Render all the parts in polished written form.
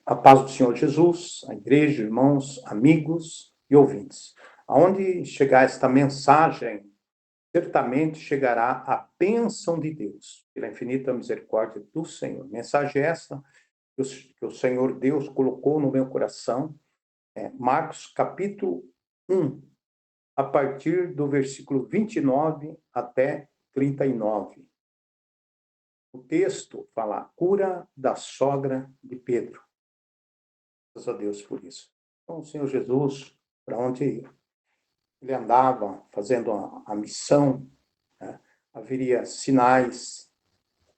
A paz do Senhor Jesus, a igreja, irmãos, amigos e ouvintes. Aonde chegar esta mensagem, certamente chegará a bênção de Deus, pela infinita misericórdia do Senhor. Mensagem esta que o Senhor Deus colocou no meu coração, Marcos capítulo 1, a partir do versículo 29 até 39. O texto fala a cura da sogra de Pedro. Graças a Deus por isso. Então, o Senhor Jesus, para onde ele andava fazendo a missão, né, haveria sinais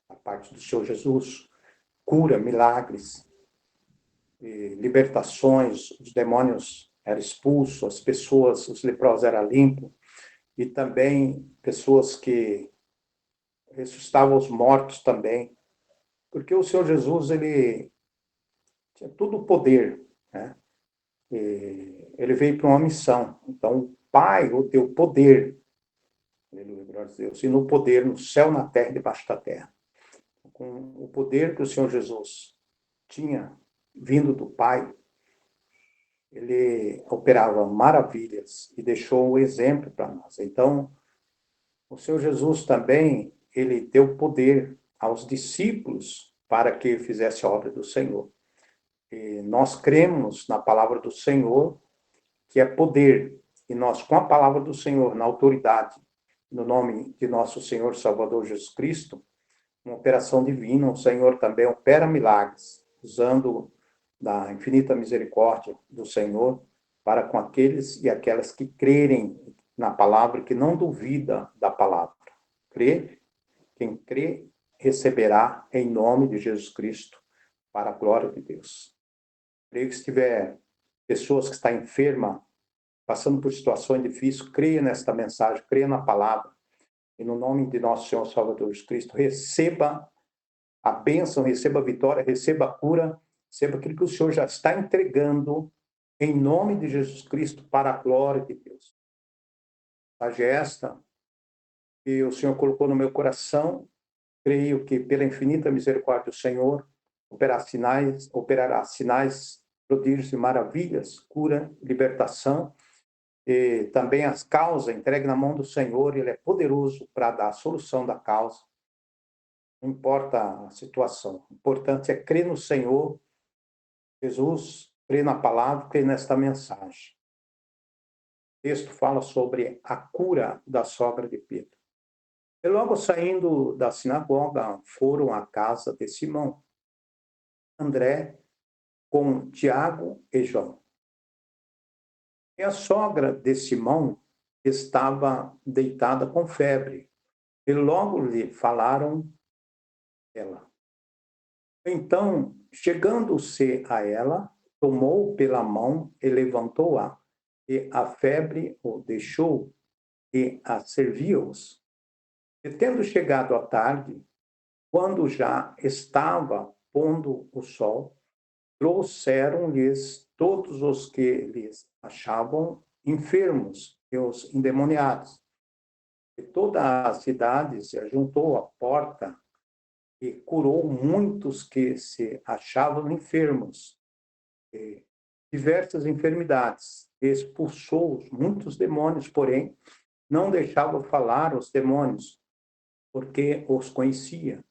da parte do Senhor Jesus, cura, milagres, libertações, os demônios eram expulsos, as pessoas, os leprosos eram limpos, e também pessoas que ressuscitavam os mortos também, porque o Senhor Jesus, ele tinha todo o poder, né? Ele veio para uma missão. Então, o Pai o deu poder, aleluia, glória a Deus, e no poder no céu, na terra e debaixo da terra. Com o poder que o Senhor Jesus tinha vindo do Pai, ele operava maravilhas e deixou o exemplo para nós. Então, o Senhor Jesus também, ele deu poder aos discípulos para que fizesse a obra do Senhor. E nós cremos na palavra do Senhor, que é poder, e nós, com a palavra do Senhor, na autoridade, no nome de nosso Senhor Salvador Jesus Cristo, uma operação divina, o Senhor também opera milagres, usando da infinita misericórdia do Senhor para com aqueles e aquelas que crerem na palavra, que não duvida da palavra. Quem crê, receberá em nome de Jesus Cristo, para a glória de Deus. Creio que se tiver pessoas que estão enfermas, passando por situações difíceis, creia nesta mensagem, creia na palavra, e no nome de nosso Senhor Salvador Jesus Cristo, receba a bênção, receba a vitória, receba a cura, receba aquilo que o Senhor já está entregando, em nome de Jesus Cristo, para a glória de Deus. A esta que o Senhor colocou no meu coração, creio que pela infinita misericórdia do Senhor, operará sinais, prodígios e maravilhas, cura, libertação, e também as causas, entregue na mão do Senhor, ele é poderoso para dar a solução da causa. Não importa a situação, o importante é crer no Senhor, Jesus, crer na palavra, crer nesta mensagem. O texto fala sobre a cura da sogra de Pedro. E logo saindo da sinagoga, foram à casa de Simão, André, com Tiago e João. E a sogra de Simão estava deitada com febre, e logo lhe falaram ela. Então, chegando-se a ela, tomou pela mão e levantou-a, e a febre o deixou, e a serviu-os. E tendo chegado à tarde, quando já estava pondo o sol, trouxeram-lhes todos os que lhes achavam enfermos e os endemoniados. E toda a cidade se ajuntou à porta e curou muitos que se achavam enfermos, e diversas enfermidades. Expulsou muitos demônios, porém, não deixava falar os demônios, porque os conhecia.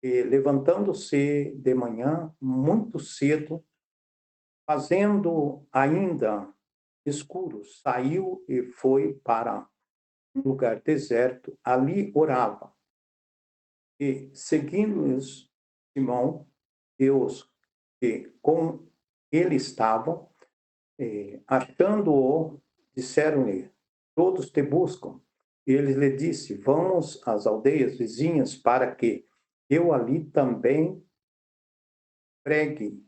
E, levantando-se de manhã, muito cedo, fazendo ainda escuro, saiu e foi para um lugar deserto, ali orava. E, seguindo-os, Simão e os que com ele estavam, achando-o, disseram-lhe: todos te buscam. E ele lhe disse: vamos às aldeias vizinhas para que eu ali também pregue,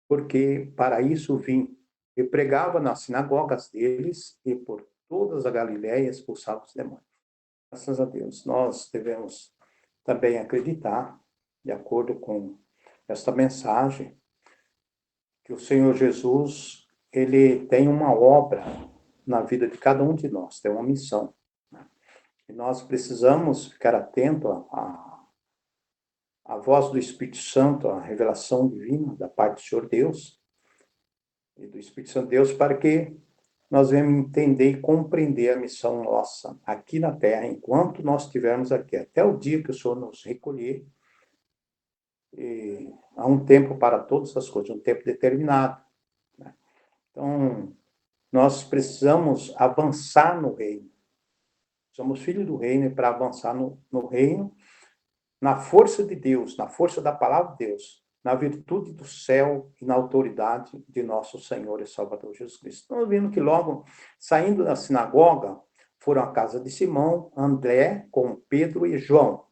porque para isso vim. E pregava nas sinagogas deles e por todas a Galiléia expulsava os demônios. Graças a Deus. Nós devemos também acreditar, de acordo com esta mensagem, que o Senhor Jesus, ele tem uma obra na vida de cada um de nós, tem uma missão, né? E nós precisamos ficar atentos a voz do Espírito Santo, a revelação divina da parte do Senhor Deus e do Espírito Santo de Deus, para que nós venhamos entender e compreender a missão nossa aqui na Terra, enquanto nós estivermos aqui, até o dia que o Senhor nos recolher. E há um tempo para todas as coisas, um tempo determinado, né? Então, nós precisamos avançar no reino. Somos filhos do reino, e para avançar no reino, na força de Deus, na força da palavra de Deus, na virtude do céu e na autoridade de nosso Senhor e Salvador Jesus Cristo. Estamos vendo que logo, saindo da sinagoga, foram à casa de Simão, André, com Pedro e João.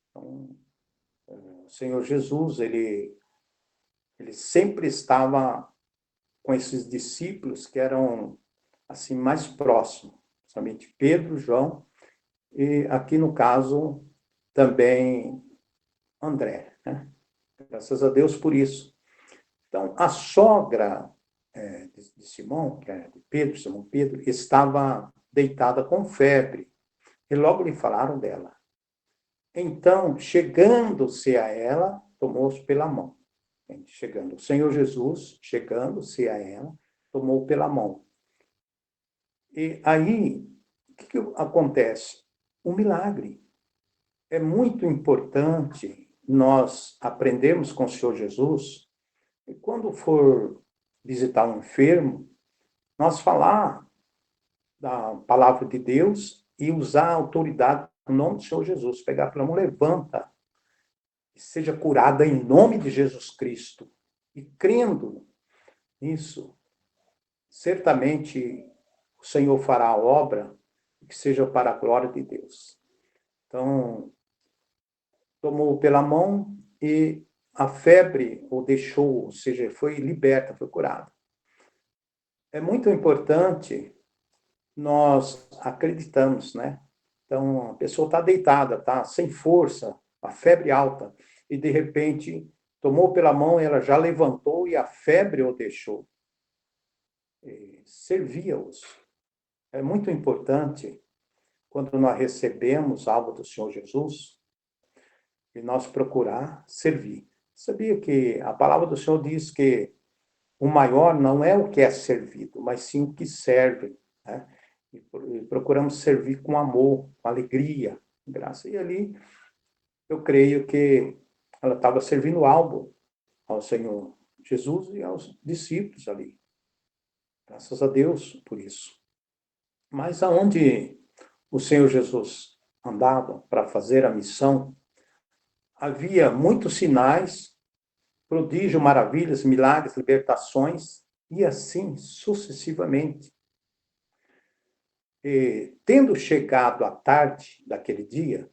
Então, o Senhor Jesus, ele sempre estava com esses discípulos que eram assim mais próximos, somente Pedro, João, e aqui no caso também André, né? Graças a Deus por isso. Então, a sogra de Simão, que é de Pedro, Simão Pedro, estava deitada com febre, e logo lhe falaram dela. Então, chegando-se a ela, tomou-se pela mão. O Senhor Jesus, chegando-se a ela, tomou pela mão. E aí, o que acontece? Um milagre. É muito importante nós aprendermos com o Senhor Jesus, e quando for visitar um enfermo, nós falar da palavra de Deus e usar a autoridade no nome do Senhor Jesus. Pegar pela mão, levanta, e seja curada em nome de Jesus Cristo. E crendo nisso, certamente o Senhor fará a obra que seja para a glória de Deus. Então, tomou pela mão e a febre o deixou, ou seja, foi liberta, foi curada. É muito importante nós acreditamos, né? Então, a pessoa está deitada, está sem força, a febre alta, e de repente tomou pela mão, ela já levantou e a febre o deixou. Servia-os. É muito importante, quando nós recebemos algo do Senhor Jesus, e nós procurar servir. Sabia que a palavra do Senhor diz que o maior não é o que é servido, mas sim o que serve, né? E procuramos servir com amor, com alegria, com graça. E ali, eu creio que ela estava servindo algo ao Senhor Jesus e aos discípulos ali. Graças a Deus por isso. Mas aonde o Senhor Jesus andava para fazer a missão, havia muitos sinais, prodígios, maravilhas, milagres, libertações, e assim sucessivamente. E, tendo chegado à tarde daquele dia,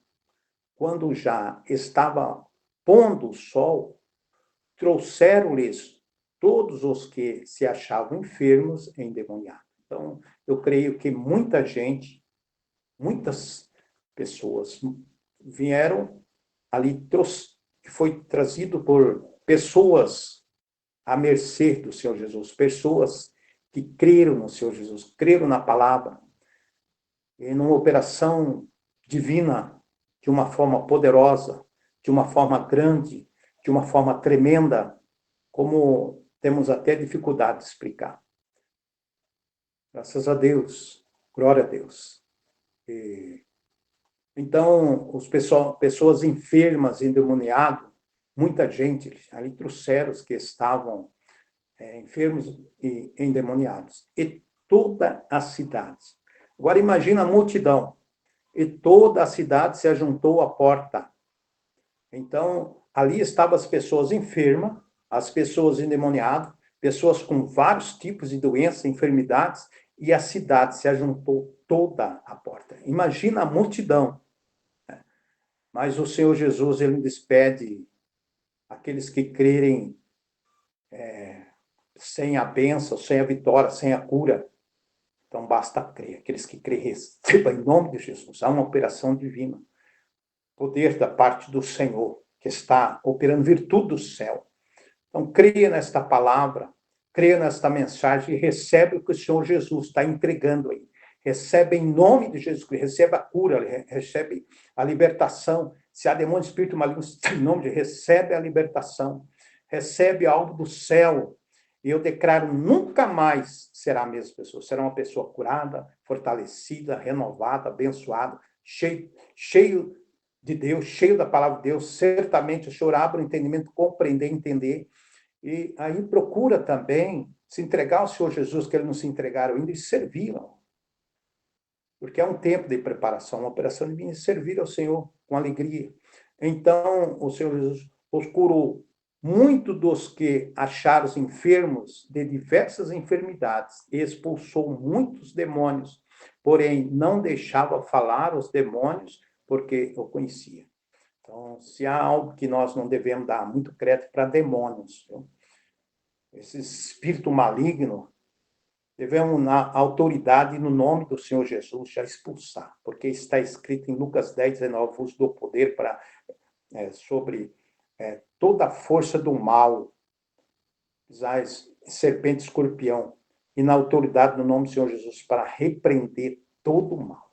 quando já estava pondo o sol, trouxeram-lhes todos os que se achavam enfermos e endemoniados. Então, eu creio que muita gente, muitas pessoas vieram ali, que foi trazido por pessoas à mercê do Senhor Jesus, pessoas que creram no Senhor Jesus, creram na palavra, e numa operação divina, de uma forma poderosa, de uma forma grande, de uma forma tremenda, como temos até dificuldade de explicar. Graças a Deus, glória a Deus. Então, pessoas enfermas, endemoniadas, muita gente ali trouxeram os que estavam enfermos e endemoniados. E toda a cidade. Agora imagina a multidão. E toda a cidade se ajuntou à porta. Então, ali estavam as pessoas enfermas, as pessoas endemoniadas, pessoas com vários tipos de doenças, enfermidades, e a cidade se ajuntou toda à porta. Imagina a multidão. Mas o Senhor Jesus, ele despede aqueles que crerem sem a bênção, sem a vitória, sem a cura. Então, basta crer. Aqueles que crerem, recebam em nome de Jesus. Há uma operação divina. Poder da parte do Senhor, que está operando virtude do céu. Então, creia nesta palavra, creia nesta mensagem e recebe o que o Senhor Jesus está entregando aí. Recebe em nome de Jesus Cristo, recebe a cura, recebe a libertação, Se há demônio, espírito maligno, em nome de recebe a libertação, recebe algo do céu. E eu declaro, nunca mais será a mesma pessoa. Será uma pessoa curada, fortalecida, renovada, abençoada, cheio de Deus, cheio da palavra de Deus. Certamente o Senhor abre o entendimento, compreender, entender. E aí procura também se entregar ao Senhor Jesus, que ele não se entregaram ainda, e servi-lo. Porque é um tempo de preparação, uma operação de vir servir ao Senhor com alegria. Então, o Senhor Jesus os curou muito dos que acharam enfermos de diversas enfermidades, e expulsou muitos demônios, porém não deixava falar os demônios, porque o conhecia. Então, se há algo que nós não devemos dar muito crédito para demônios, viu? Esse espírito maligno, devemos, na autoridade, no nome do Senhor Jesus, já expulsar, porque está escrito em Lucas 10, 19, vos dou poder para, sobre toda a força do mal, pisais serpente, escorpião, e na autoridade, no nome do Senhor Jesus, para repreender todo o mal.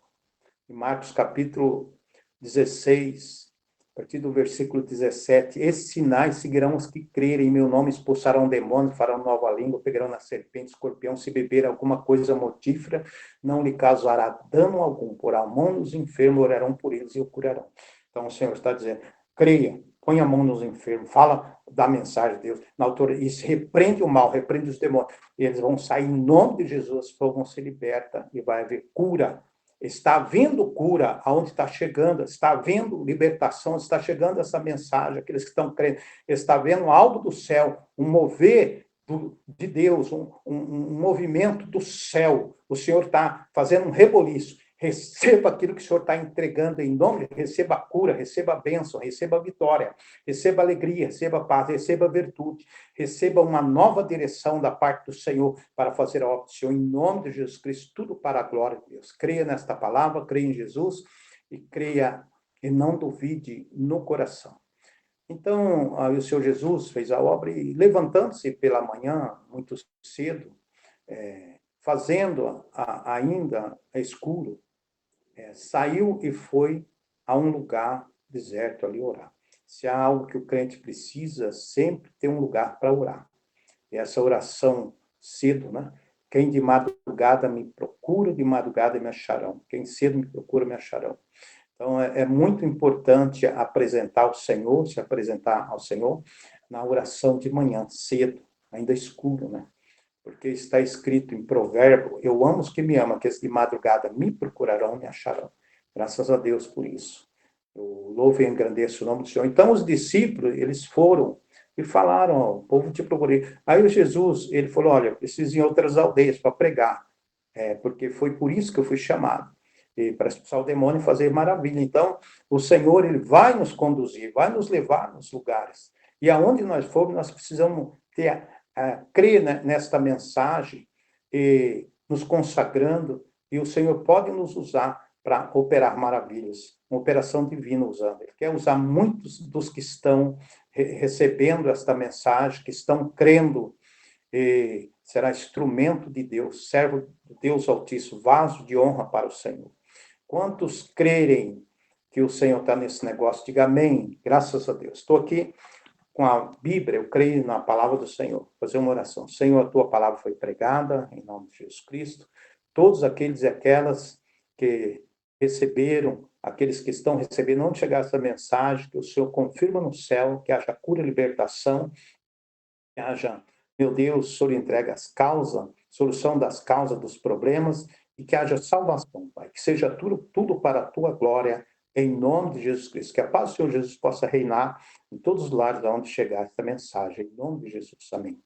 Em Marcos capítulo 16, a partir do versículo 17, esses sinais seguirão os que crerem em meu nome, expulsarão demônios, farão nova língua, pegarão na serpente, escorpião, se beber alguma coisa mortífera, não lhe causará dano algum, porá a mão nos enfermos, orarão por eles e o curarão. Então o Senhor está dizendo, creia, põe a mão nos enfermos, fala da mensagem de Deus, na altura, e repreende o mal, repreende os demônios, e eles vão sair em nome de Jesus, vão ser libertos, e vai haver cura. Está havendo cura aonde está chegando, está havendo libertação, está chegando essa mensagem, aqueles que estão crendo, está havendo algo do céu, um mover de Deus, um movimento do céu. O Senhor está fazendo um reboliço. Receba aquilo que o Senhor está entregando em nome, receba a cura, receba a bênção, receba a vitória, receba a alegria, receba a paz, receba a virtude, receba uma nova direção da parte do Senhor para fazer a obra do Senhor, em nome de Jesus Cristo, tudo para a glória de Deus. Creia nesta palavra, creia em Jesus e creia e não duvide no coração. Então, aí o Senhor Jesus fez a obra e levantando-se pela manhã, muito cedo, fazendo ainda escuro, saiu e foi a um lugar deserto ali orar. Se há algo que o crente precisa, sempre ter um lugar para orar. E essa oração cedo, né? Quem de madrugada me procura, de madrugada me acharão. Quem cedo me procura, me acharão. Então, é muito importante apresentar ao Senhor, se apresentar ao Senhor na oração de manhã, cedo, ainda escuro, né? Porque está escrito em provérbio, eu amo os que me amam, que de madrugada me procurarão, me acharão. Graças a Deus por isso. Eu louvo e engrandeço o nome do Senhor. Então, os discípulos, eles foram e falaram, ó, o povo te procurei. Aí o Jesus, ele falou, olha, eu preciso ir em outras aldeias para pregar, porque foi por isso que eu fui chamado, para expulsar o demônio e fazer maravilha. Então, o Senhor, ele vai nos conduzir, vai nos levar nos lugares. E aonde nós formos, nós precisamos ter crer nesta mensagem, nos consagrando, e o Senhor pode nos usar para operar maravilhas, uma operação divina usando. Ele quer usar muitos dos que estão recebendo esta mensagem, que estão crendo, será instrumento de Deus, servo de Deus Altíssimo, vaso de honra para o Senhor. Quantos crerem que o Senhor está nesse negócio? Diga amém, graças a Deus. Estou aqui com a Bíblia, eu creio na palavra do Senhor. Fazer uma oração. Senhor, a tua palavra foi pregada, em nome de Jesus Cristo. Todos aqueles e aquelas que receberam, aqueles que estão recebendo, onde chegar essa mensagem, que o Senhor confirma no céu, que haja cura e libertação, que haja, meu Deus, o Senhor entrega as causas, solução das causas dos problemas, e que haja salvação, Pai. Que seja tudo para a tua glória, em nome de Jesus Cristo. Que a paz do Senhor Jesus possa reinar em todos os lares aonde chegar essa mensagem. Em nome de Jesus. Amém.